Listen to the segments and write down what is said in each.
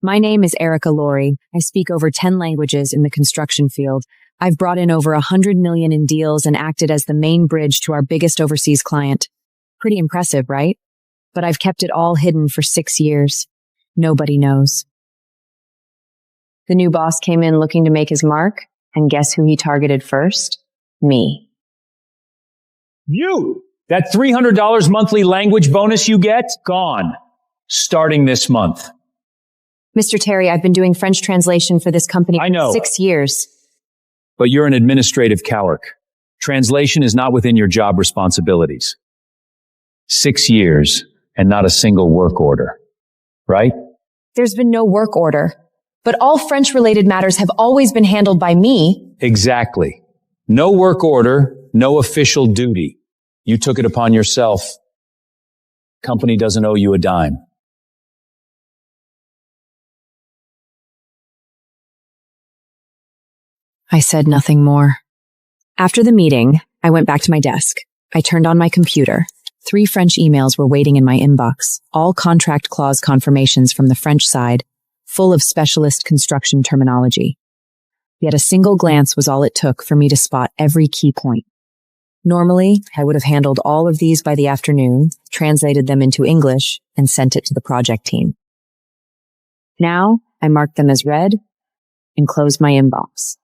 My name is Erica Laurie. I speak over 10 languages in the construction field. I've brought in over 100 million in deals and acted as the main bridge to our biggest overseas client. Pretty impressive, right? But I've kept it all hidden for 6 years. Nobody knows. The new boss came in looking to make his mark, and guess who he targeted first? Me. You! That $300 monthly language bonus you get? Gone. Starting this month. Mr. Terry, I've been doing French translation for this company I know. for 6 years. But you're an administrative clerk. Translation is not within your job responsibilities. 6 years and not a single work order. Right? There's been no work order, but all French-related matters have always been handled by me. Exactly. No work order, no official duty. You took it upon yourself. Company doesn't owe you a dime. I said nothing more. After the meeting, I went back to my desk. I turned on my computer. 3 French emails were waiting in my inbox, all contract clause confirmations from the French side, full of specialist construction terminology. Yet a single glance was all it took for me to spot every key point. Normally, I would have handled all of these by the afternoon, translated them into English, and sent it to the project team. Now, I marked them as read and closed my inbox.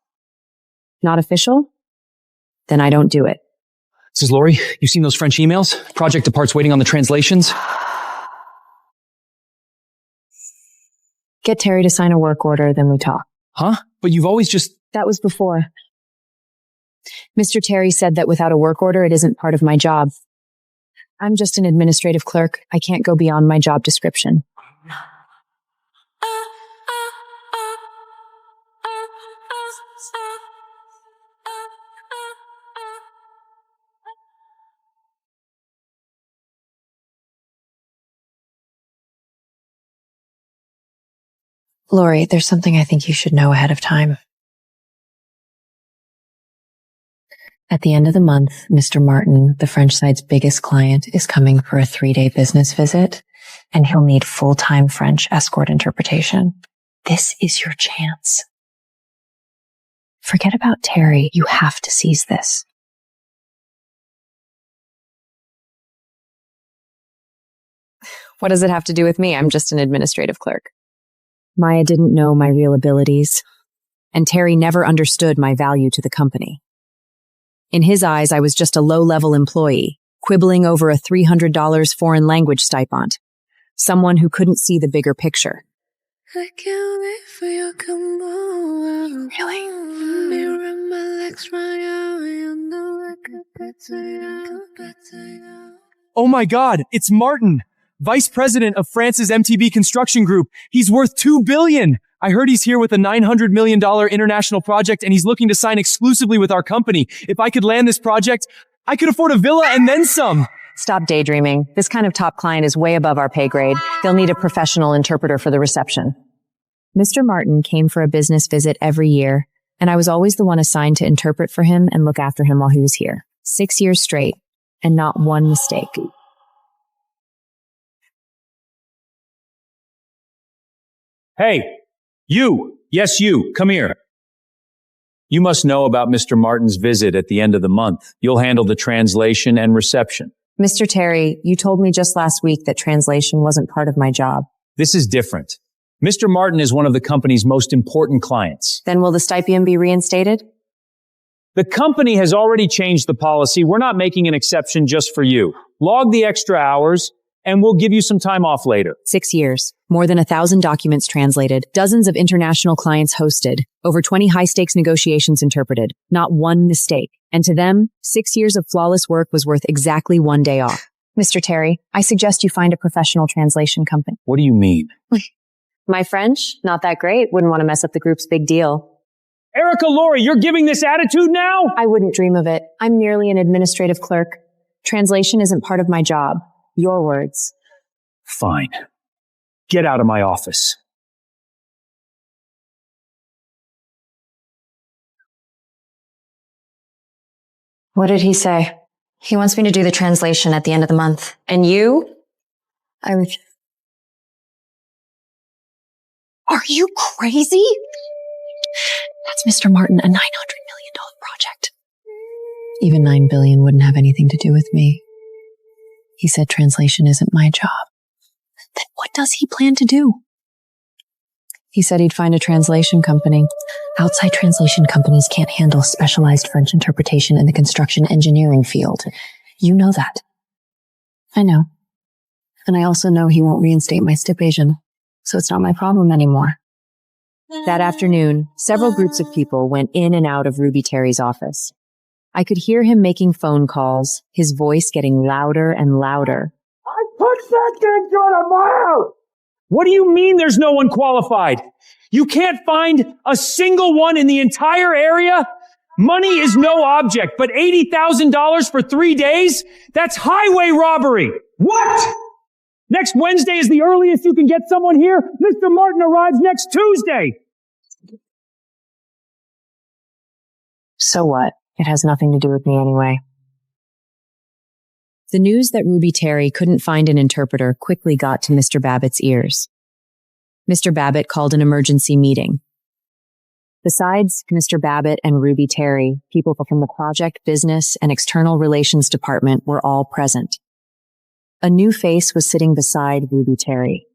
Not official? Then I don't do it. This is Lori. You seen those French emails? Project depart's waiting on the translations. Get Terry to sign a work order, then we talk. Huh? But you've always just... That was before. Mr. Terry said that without a work order, it isn't part of my job. I'm just an administrative clerk. I can't go beyond my job description. Lori, there's something I think you should know ahead of time. At the end of the month, Mr. Martin, the French side's biggest client, is coming for a 3-day business visit, and he'll need full-time French escort interpretation. This is your chance. Forget about Terry. You have to seize this. What does it have to do with me? I'm just an administrative clerk. Maya didn't know my real abilities, and Terry never understood my value to the company. In his eyes, I was just a low-level employee, quibbling over a $300 foreign language stipend, someone who couldn't see the bigger picture. I can't wait for you to come over. Really? Mirror my legs right out, you know I could get to you. Oh my God, it's Martin, Vice President of France's MTB Construction Group. He's worth $2 billion. I heard he's here with a $900 million international project, and he's looking to sign exclusively with our company. If I could land this project, I could afford a villa and then some. Stop daydreaming. This kind of top client is way above our pay grade. They'll need a professional interpreter for the reception. Mr. Martin came for a business visit every year, and I was always the one assigned to interpret for him and look after him while he was here. 6 years straight, and not one mistake. Hey, you. Yes, you. Come here. You must know about Mr. Martin's visit at the end of the month. You'll handle the translation and reception. Mr. Terry, you told me just last week that translation wasn't part of my job. This is different. Mr. Martin is one of the company's most important clients. Then will the stipend be reinstated? The company has already changed the policy. We're not making an exception just for you. Log the extra hours, and we'll give you some time off later. 6 years, more than 1,000 documents translated, dozens of international clients hosted, over 20 high-stakes negotiations interpreted, not one mistake. And to them, 6 years of flawless work was worth exactly 1 day off. Mr. Terry, I suggest you find a professional translation company. What do you mean? My French, not that great. Wouldn't want to mess up the group's big deal. Erica Laurie, you're giving this attitude now? I wouldn't dream of it. I'm merely an administrative clerk. Translation isn't part of my job. Your words. Fine. Get out of my office. What did he say? He wants me to do the translation at the end of the month. And you? Are you crazy? That's Mr. Martin, a $900 million project. Even $9 billion wouldn't have anything to do with me. He said translation isn't my job. Then what does he plan to do? He said he'd find a translation company. Outside translation companies can't handle specialized French interpretation in the construction engineering field. You know that. I know. And I also know he won't reinstate my stipation, so it's not my problem anymore. That afternoon, several groups of people went in and out of Ruby Terry's office. I could hear him making phone calls, his voice getting louder and louder. I put that thing out of my house! What do you mean there's no one qualified? You can't find a single one in the entire area? Money is no object, but $80,000 for 3 days? That's highway robbery! What? Next Wednesday is the earliest you can get someone here? Mr. Martin arrives next Tuesday! So what? It has nothing to do with me anyway. The news that Ruby Terry couldn't find an interpreter quickly got to Mr. Babbitt's ears. Mr. Babbitt called an emergency meeting. Besides Mr. Babbitt and Ruby Terry, people from the project, business, and external relations department were all present. A new face was sitting beside Ruby Terry.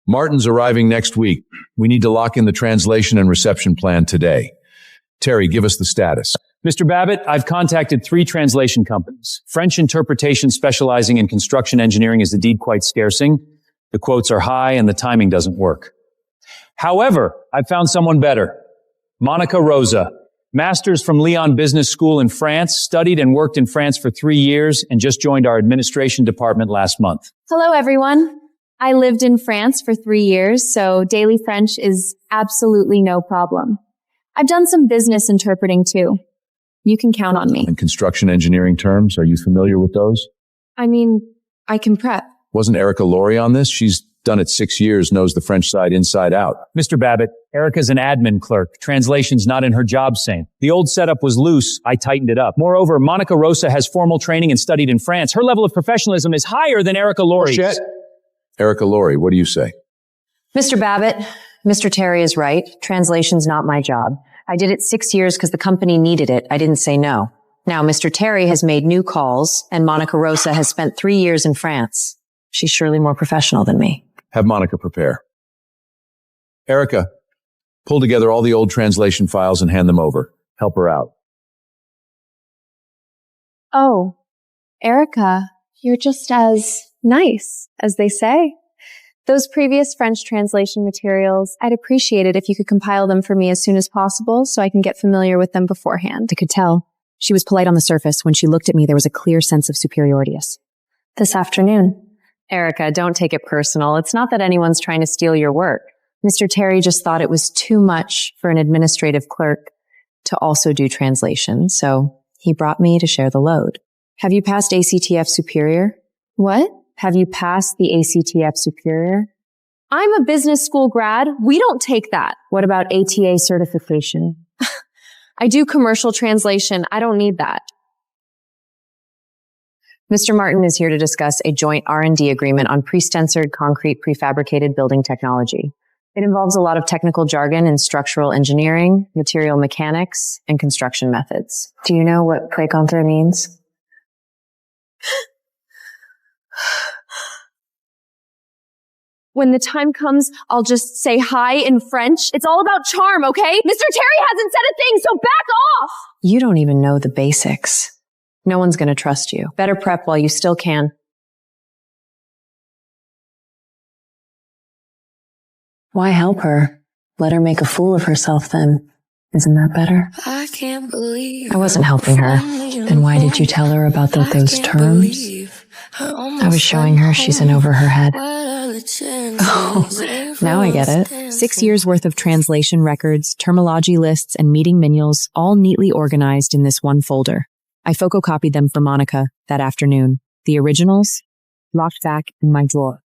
Martin's arriving next week. We need to lock in the translation and reception plan today. Terry, give us the status. Mr. Babbitt, I've contacted 3 translation companies. French interpretation specializing in construction engineering is indeed quite scarcing. The quotes are high and the timing doesn't work. However, I've found someone better. Monica Rosa, master's from Lyon Business School in France, studied and worked in France for 3 years, and just joined our administration department last month. Hello, everyone. I lived in France for 3 years, so daily French is absolutely no problem. I've done some business interpreting too. You can count on me. And construction engineering terms, are you familiar with those? I mean, I can prep. Wasn't Erica Laurie on this? She's done it 6 years, knows the French side inside out. Mr. Babbitt, Erica's an admin clerk. Translation's not in her job same. The old setup was loose. I tightened it up. Moreover, Monica Rosa has formal training and studied in France. Her level of professionalism is higher than Erica Laurie's. Shit. Erica Laurie, what do you say? Mr. Babbitt, Mr. Terry is right. Translation's not my job. I did it 6 years because the company needed it. I didn't say no. Now, Mr. Terry has made new calls, and Monica Rosa has spent 3 years in France. She's surely more professional than me. Have Monica prepare. Erica, pull together all the old translation files and hand them over. Help her out. Oh, Erica, you're just as nice, as they say. Those previous French translation materials, I'd appreciate it if you could compile them for me as soon as possible so I can get familiar with them beforehand. I could tell. She was polite on the surface. When she looked at me, there was a clear sense of superiority. This afternoon. Erica, don't take it personal. It's not that anyone's trying to steal your work. Mr. Terry just thought it was too much for an administrative clerk to also do translation, so he brought me to share the load. Have you passed ACTF Superior? What? Have you passed the ACTF Superior? I'm a business school grad. We don't take that. What about ATA certification? I do commercial translation. I don't need that. Mr. Martin is here to discuss a joint R&D agreement on pre-stensored concrete prefabricated building technology. It involves a lot of technical jargon in structural engineering, material mechanics, and construction methods. Do you know what précontre means? When the time comes, I'll just say hi in French. It's all about charm, okay? Mr. Terry hasn't said a thing, so back off! You don't even know the basics. No one's going to trust you. Better prep while you still can. Why help her? Let her make a fool of herself then. Isn't that better? I can't believe I wasn't helping her. Then why did you tell her about those terms? I was showing her she's in over her head. Oh, now I get it. 6 years worth of translation records, terminology lists, and meeting manuals, all neatly organized in this one folder. I photocopied them for Monica that afternoon. The originals locked back in my drawer.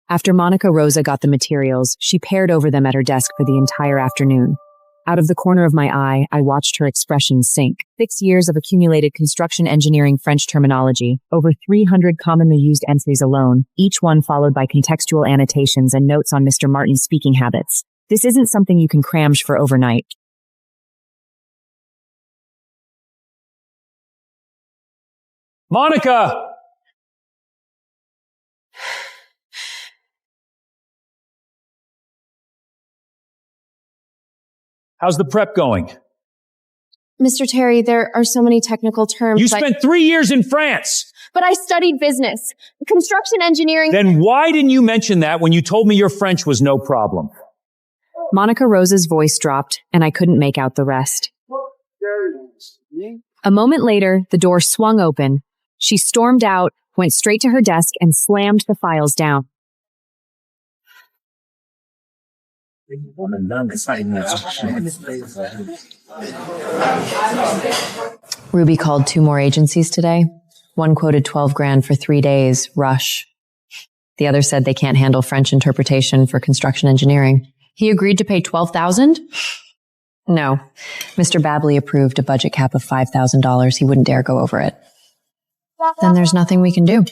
After Monica Rosa got the materials, she pared over them at her desk for the entire afternoon. Out of the corner of my eye, I watched her expression sink. 6 years of accumulated construction engineering French terminology, over 300 commonly used entries alone, each one followed by contextual annotations and notes on Mr. Martin's speaking habits. This isn't something you can cram for overnight. Monica! How's the prep going? Mr. Terry, there are so many technical terms. You spent 3 years in France! But I studied business, construction engineering. Then why didn't you mention that when you told me your French was no problem? Monica Rosa's voice dropped, and I couldn't make out the rest. A moment later, the door swung open. She stormed out, went straight to her desk, and slammed the files down. Ruby called 2 more agencies today. One quoted 12 grand for 3 days, rush. The other said they can't handle French interpretation for construction engineering. He agreed to pay $12,000? No. Mr. Babley approved a budget cap of $5,000. He wouldn't dare go over it. Then there's nothing we can do.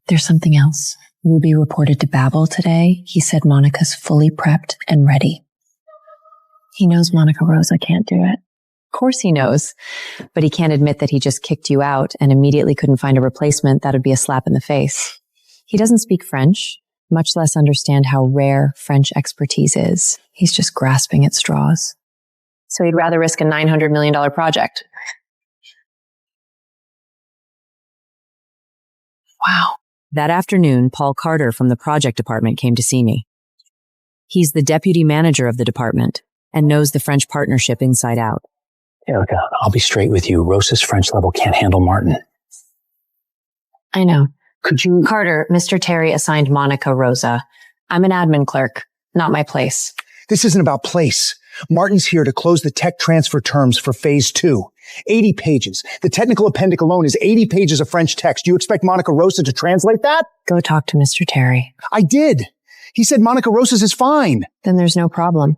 There's something else. Ruby reported to Babel today. He said Monica's fully prepped and ready. He knows Monica Rosa can't do it. Of course he knows, but he can't admit that he just kicked you out and immediately couldn't find a replacement. That would be a slap in the face. He doesn't speak French, much less understand how rare French expertise is. He's just grasping at straws. So he'd rather risk a $900 million project. Wow. That afternoon, Paul Carter from the project department came to see me. He's the deputy manager of the department and knows the French partnership inside out. Erica, I'll be straight with you. Rosa's French level can't handle Martin. I know. Could you... Carter, Mr. Terry assigned Monica Rosa. I'm an admin clerk, not my place. This isn't about place. Martin's here to close the tech transfer terms for phase 2. 80 pages. The technical appendix alone is 80 pages of French text. Do you expect Monica Rosa to translate that? Go talk to Mr. Terry. I did. He said Monica Rosa's is fine. Then there's no problem.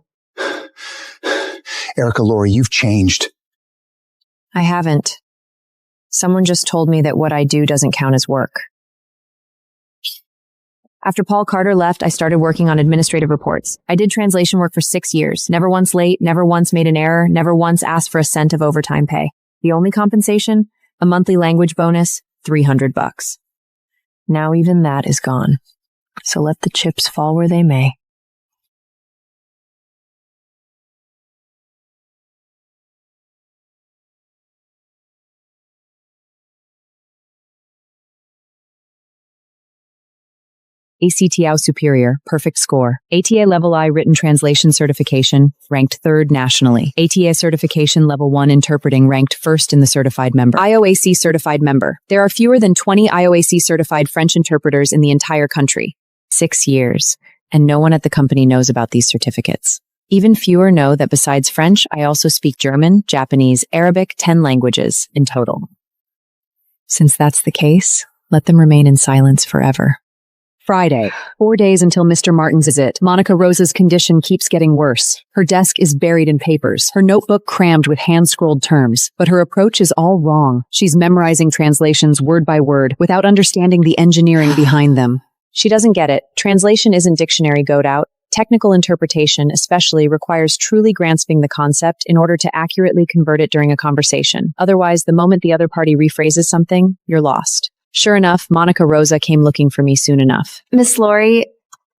Erica, Lori, you've changed. I haven't. Someone just told me that what I do doesn't count as work. After Paul Carter left, I started working on administrative reports. I did translation work for 6 years. Never once late, never once made an error, never once asked for a cent of overtime pay. The only compensation? A monthly language bonus, $300. Now even that is gone. So let the chips fall where they may. ACTAO Superior, perfect score. ATA Level I Written Translation Certification, ranked 3rd nationally. ATA Certification Level 1 Interpreting, ranked 1st in the certified member. IOAC Certified Member. There are fewer than 20 IOAC certified French interpreters in the entire country. 6 years. And no one at the company knows about these certificates. Even fewer know that besides French, I also speak German, Japanese, Arabic, 10 languages in total. Since that's the case, let them remain in silence forever. Friday, 4 days until Mr. Martin's visit. Monica Rosa's condition keeps getting worse. Her desk is buried in papers, her notebook crammed with hand-scrolled terms, but her approach is all wrong. She's memorizing translations word by word without understanding the engineering behind them. She doesn't get it. Translation isn't dictionary goat out. Technical interpretation, especially, requires truly grasping the concept in order to accurately convert it during a conversation. Otherwise, the moment the other party rephrases something, you're lost. Sure enough, Monica Rosa came looking for me soon enough. Miss Lori,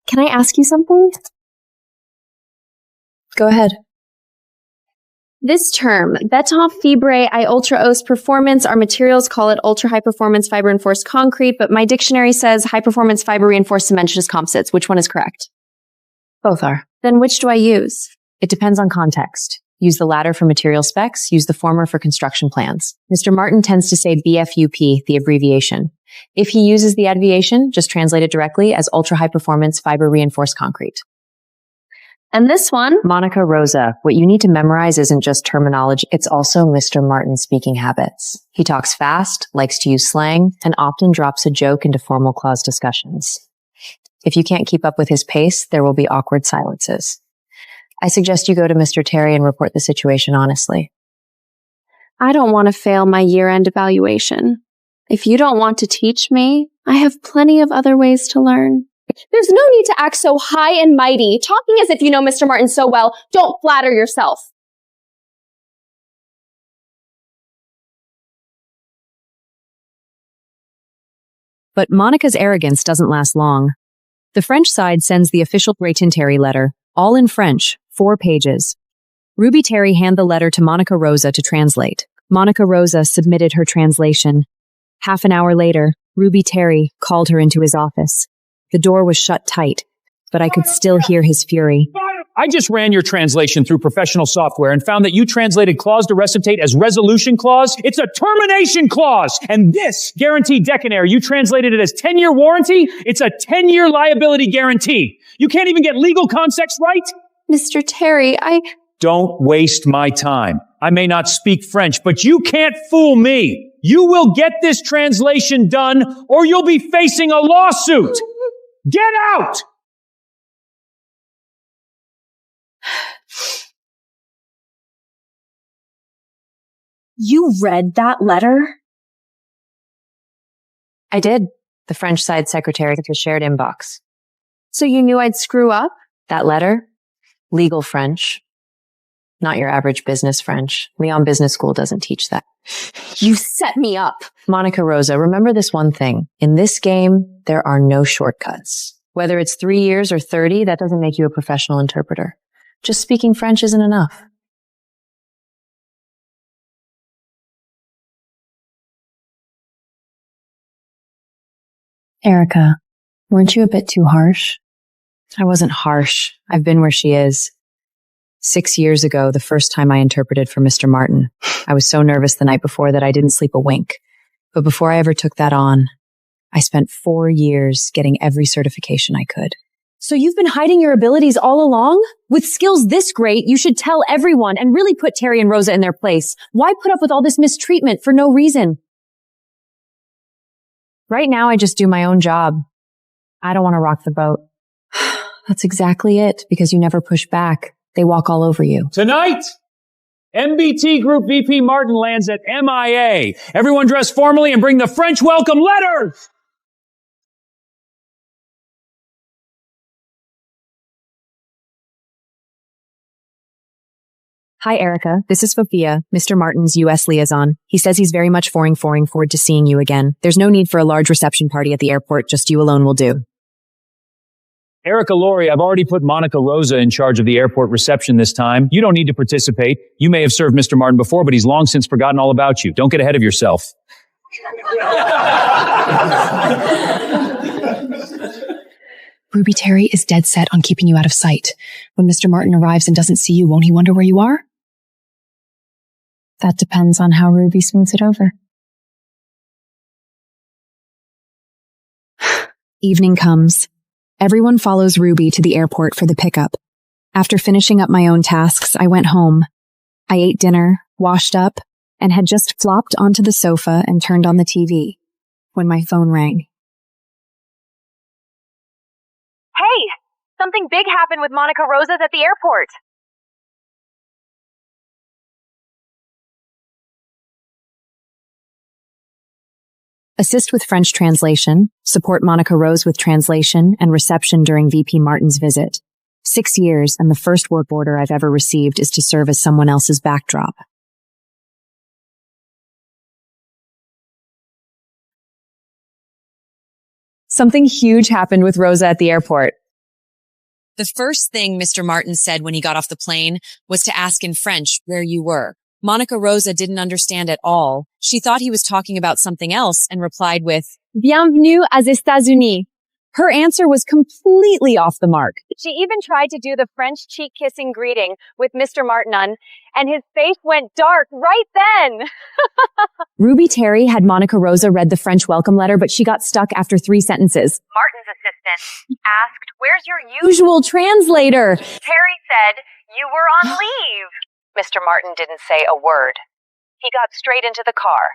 can I ask you something? Go ahead. This term, béton fibré à ultra haute performance, our materials call it ultra high performance fiber reinforced concrete, but my dictionary says high performance fiber reinforced cementitious composites. Which one is correct? Both are. Then which do I use? It depends on context. Use the latter for material specs, use the former for construction plans. Mr. Martin tends to say BFUP, the abbreviation. If he uses the abbreviation, just translate it directly as ultra high performance fiber reinforced concrete. And this one? Monica Rosa, what you need to memorize isn't just terminology, it's also Mr. Martin's speaking habits. He talks fast, likes to use slang, and often drops a joke into formal clause discussions. If you can't keep up with his pace, there will be awkward silences. I suggest you go to Mr. Terry and report the situation honestly. I don't want to fail my year-end evaluation. If you don't want to teach me, I have plenty of other ways to learn. There's no need to act so high and mighty, talking as if you know Mr. Martin so well. Don't flatter yourself. But Monica's arrogance doesn't last long. The French side sends the official Grayton Terry letter, all in French, 4 pages. Ruby Terry handed the letter to Monica Rosa to translate. Monica Rosa submitted her translation. Half an hour later, Ruby Terry called her into his office. The door was shut tight, but I could still hear his fury. I just ran your translation through professional software and found that you translated clause de recipitate as resolution clause. It's a termination clause. And this guaranteed decanare, you translated it as 10-year warranty. It's a 10-year liability guarantee. You can't even get legal context right? Mr. Terry, Don't waste my time. I may not speak French, but you can't fool me. You will get this translation done or you'll be facing a lawsuit. Get out! You read that letter? I did. The French side secretary to shared inbox. So you knew I'd screw up? That letter? Legal French. Not your average business French. Lyon Business School doesn't teach that. You set me up. Monica Rosa, remember this one thing. In this game, there are no shortcuts. Whether it's 3 years or 30, that doesn't make you a professional interpreter. Just speaking French isn't enough. Erica, weren't you a bit too harsh? I wasn't harsh. I've been where she is. 6 years ago, the first time I interpreted for Mr. Martin, I was so nervous the night before that I didn't sleep a wink. But before I ever took that on, I spent 4 years getting every certification I could. So you've been hiding your abilities all along? With skills this great, you should tell everyone and really put Terry and Rosa in their place. Why put up with all this mistreatment for no reason? Right now, I just do my own job. I don't want to rock the boat. That's exactly it, because you never push back. They walk all over you. Tonight, MBT Group VP Martin lands at MIA. Everyone dress formally and bring the French welcome letters! Hi, Erica. This is Sophia, Mr. Martin's U.S. liaison. He says he's very much forward to seeing you again. There's no need for a large reception party at the airport. Just you alone will do. Erica Laurie, I've already put Monica Rosa in charge of the airport reception this time. You don't need to participate. You may have served Mr. Martin before, but he's long since forgotten all about you. Don't get ahead of yourself. Ruby Terry is dead set on keeping you out of sight. When Mr. Martin arrives and doesn't see you, won't he wonder where you are? That depends on how Ruby smooths it over. Evening comes. Everyone follows Ruby to the airport for the pickup. After finishing up my own tasks, I went home. I ate dinner, washed up, and had just flopped onto the sofa and turned on the TV when my phone rang. Hey! Something big happened with Monica Rosa's at the airport. Assist with French translation, support Monica Rose with translation and reception during VP Martin's visit. 6 years, and the first work order I've ever received is to serve as someone else's backdrop. Something huge happened with Rosa at the airport. The first thing Mr. Martin said when he got off the plane was to ask in French where you were. Monica Rosa didn't understand at all. She thought he was talking about something else and replied with, Bienvenue aux États-Unis. Her answer was completely off the mark. She even tried to do the French cheek-kissing greeting with Mr. Martin on, and his face went dark right then. Ruby Terry had Monica Rosa read the French welcome letter, but she got stuck after 3 sentences. Martin's assistant asked, "Where's your Usual translator?" Terry said, "You were on leave." Mr. Martin didn't say a word. He got straight into the car.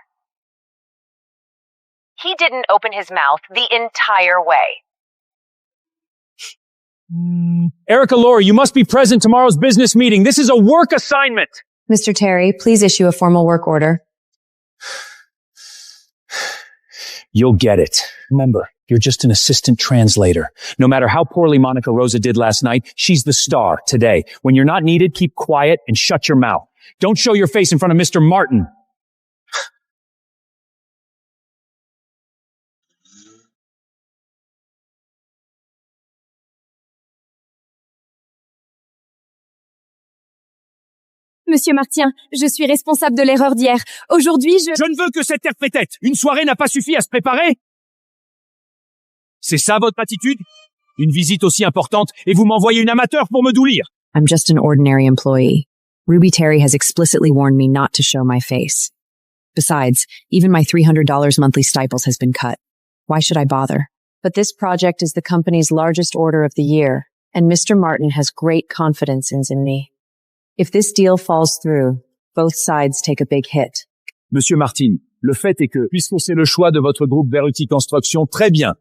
He didn't open his mouth the entire way. Erica Laurie, you must be present tomorrow's business meeting. This is a work assignment. Mr. Terry, please issue a formal work order. You'll get it. Remember, you're just an assistant translator. No matter how poorly Monica Rosa did last night, she's the star today. When you're not needed, keep quiet and shut your mouth. Don't show your face in front of Mr. Martin. Monsieur Martien, je suis responsable de l'erreur d'hier. Aujourd'hui, Je ne veux que cette terre fait-tête. Une soirée n'a pas suffi à se préparer. C'est ça votre attitude? Une visite aussi importante et vous m'envoyez une amateur pour me doulir. I'm just an ordinary employee. Ruby Terry has explicitly warned me not to show my face. Besides, even my $300 monthly stipends has been cut. Why should I bother? But this project is the company's largest order of the year, and Mr. Martin has great confidence in me. If this deal falls through, both sides take a big hit. Monsieur Martin, le fait est que, puisque c'est le choix de votre groupe Verity Construction, très bien.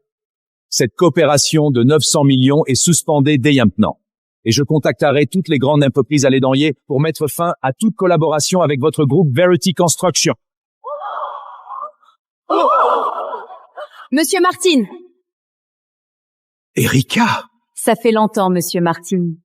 Cette coopération de 900 millions est suspendée dès maintenant. Et je contacterai toutes les grandes entreprises à l'édanier pour mettre fin à toute collaboration avec votre groupe Verity Construction. Monsieur Martin! Erika! Ça fait longtemps, Monsieur Martin.